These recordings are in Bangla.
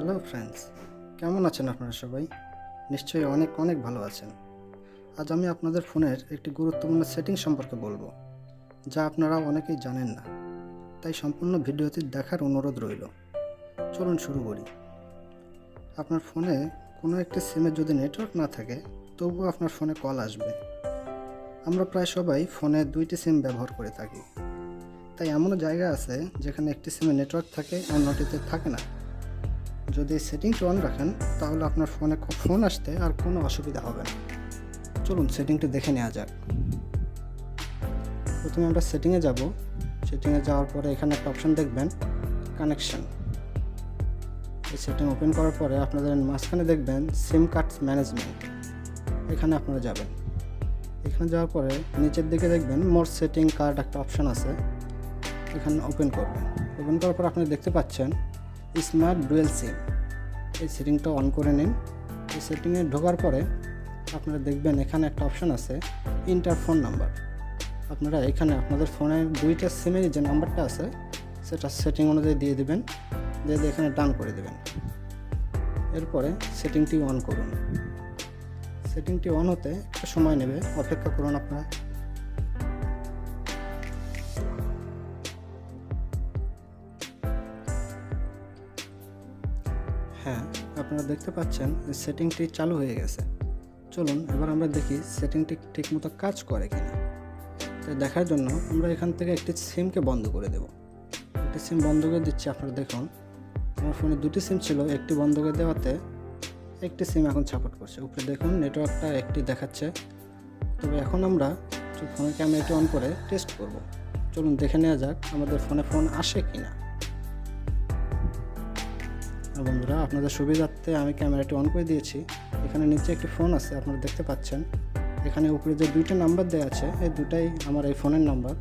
হ্যালো ফ্রেন্ডস, কেমন আছেন আপনারা সবাই? নিশ্চয়ই অনেক অনেক ভালো আছেন। আজ আমি আপনাদের ফোনের একটি গুরুত্বপূর্ণ সেটিং সম্পর্কে বলবো, যা আপনারা অনেকেই জানেন না। তাই সম্পূর্ণ ভিডিওটি দেখার অনুরোধ রইল। চলুন শুরু করি। আপনার ফোনে কোনো একটি সিমে যদি নেটওয়ার্ক না থাকে, তবুও আপনার ফোনে কল আসবে। আমরা প্রায় সবাই ফোনে দুইটি সিম ব্যবহার করে থাকি। তাই এমনও জায়গা আছে যেখানে একটি সিমে নেটওয়ার্ক থাকে, অন্যটিতে থাকে না। যদি সেটিংটি অন রাখেন, তাহলে আপনার ফোনে ফোন আসতে আর কোনো অসুবিধা হবে না। চলুন সেটিংটি দেখে নেওয়া যাক। প্রথমে আমরা সেটিংয়ে যাব। সেটিংয়ে যাওয়ার পরে এখানে একটা অপশন দেখবেন, কানেকশন। এই সেটিং ওপেন করার পরে আপনাদের মাঝখানে দেখবেন সিম কার্ড ম্যানেজমেন্ট। এখানে আপনারা যাবেন। এখানে যাওয়ার পরে নিচের দিকে দেখবেন মোর সেটিং কার্ড একটা অপশন আছে, এখানে ওপেন করবেন। ওপেন করার পর আপনি দেখতে পাচ্ছেন স্মার্ট ডুয়েল সিম। এই সেটিংটা অন করে নিন। এই সেটিংয়ে ঢোকার পরে আপনারা দেখবেন এখানে একটা অপশন আছে ইন্টার ফোন নাম্বার। আপনারা এখানে আপনাদের ফোনের দুইটা সিমের যে নাম্বারটা আছে সেটা সেটিং অনুযায়ী দিয়ে দেবেন, দিয়ে এখানে ডান করে দেবেন। এরপরে সেটিংটি অন করুন। সেটিংটি অন হতে একটু সময় নেবে, অপেক্ষা করুন আপনারা। হ্যাঁ, আপনারা দেখতে পাচ্ছেন সেটিংটি চালু হয়ে গেছে। চলুন এবার আমরা দেখি সেটিংটি ঠিকমতো কাজ করে কিনা। তো দেখার জন্য আমরা এখান থেকে একটি সিমকে বন্ধ করে দেব। একটি সিম বন্ধ করে দিচ্ছি। আপনারা দেখুন আমার ফোনে দুটি সিম ছিল, একটি বন্ধ করে দেওয়াতে একটি সিম এখন সাপোর্ট করছে। উপরে দেখুন নেটওয়ার্কটা একটি দেখাচ্ছে। তবে এখন আমরা ফোনের ক্যামেরাটি অন করে টেস্ট করব। চলুন দেখে নেওয়া যাক আমাদের ফোনে ফোন আসে কিনা। বন্ধুরা, আপনাদের সুবিধার্থে আমি ক্যামেরাটি অন করে দিয়েছি। এখানে নিচে একটি ফোন আছে, আপনারা দেখতে পাচ্ছেন। এখানে উপরে যে দুইটা নাম্বার দেওয়া আছে, এই দুটাই আমার এই ফোনের নাম্বার।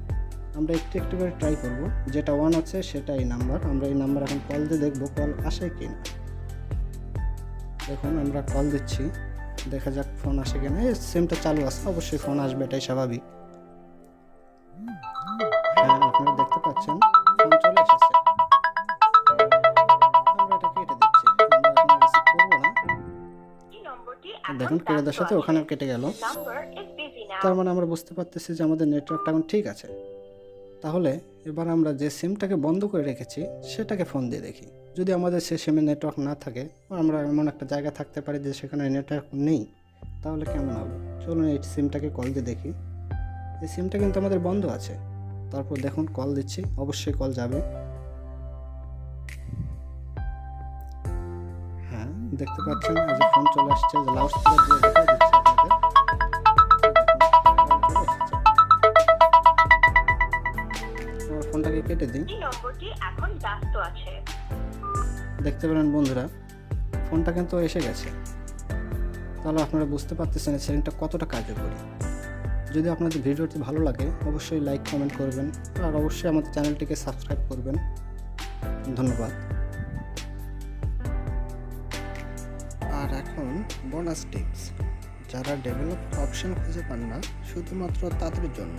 আমরা একটু একটু করে ট্রাই করব, যেটা অন আছে সেটাই নাম্বার। আমরা এই নাম্বার এখন কল দিয়ে দেখব কল আসে কি না। দেখুন আমরা কল দিচ্ছি, দেখা যাক ফোন আসে কিনা। এই সিমটা চালু আছে, অবশ্যই ফোন আসবে, এটাই স্বাভাবিক। হ্যাঁ, আপনারা দেখতে পাচ্ছেন ফোন চলে এসেছে। দেখুন কেটে দেওয়ার সাথে ওখানে কেটে গেল। তার মানে আমরা বুঝতে পারতেছি যে আমাদের নেটওয়ার্কটা এখন ঠিক আছে। তাহলে এবার আমরা যে সিমটাকে বন্ধ করে রেখেছি সেটাকে ফোন দিয়ে দেখি। যদি আমাদের সে সিমে নেটওয়ার্ক না থাকে, আমরা এমন একটা জায়গা থাকতে পারি যে সেখানে নেটওয়ার্ক নেই, তাহলে কেমন হবে? চলুন এই সিমটাকে কল দিয়ে দেখি। এই সিমটা কিন্তু আমাদের বন্ধ আছে। তারপর দেখুন কল দিচ্ছি, অবশ্যই কল যাবে। হ্যাঁ, দেখতে পাচ্ছেন আজ ফোন চলে আসছে, লাউড স্পিকার দিয়ে দেখা দিচ্ছে আপনাদের। আমার ফোনটাকে কেটে দিই। এই নম্বরটি এখন ব্যস্ত আছে। দেখতে পেলেন বন্ধুরা, ফোনটা কিন্তু এসে গেছে। তাহলে আপনারা বুঝতে পারতেছেন এই সেটিংটা কতটা কার্যকরী। যদি আপনাদের ভিডিওটি ভালো লাগে অবশ্যই লাইক কমেন্ট করবেন, আর অবশ্যই আমাদের চ্যানেলটিকে সাবস্ক্রাইব করবেন। ধন্যবাদ। আর এখন বোনাস টিপস, যারা ডেভেলপ অপশন খুঁজে পান না, শুধুমাত্র তাদের জন্য।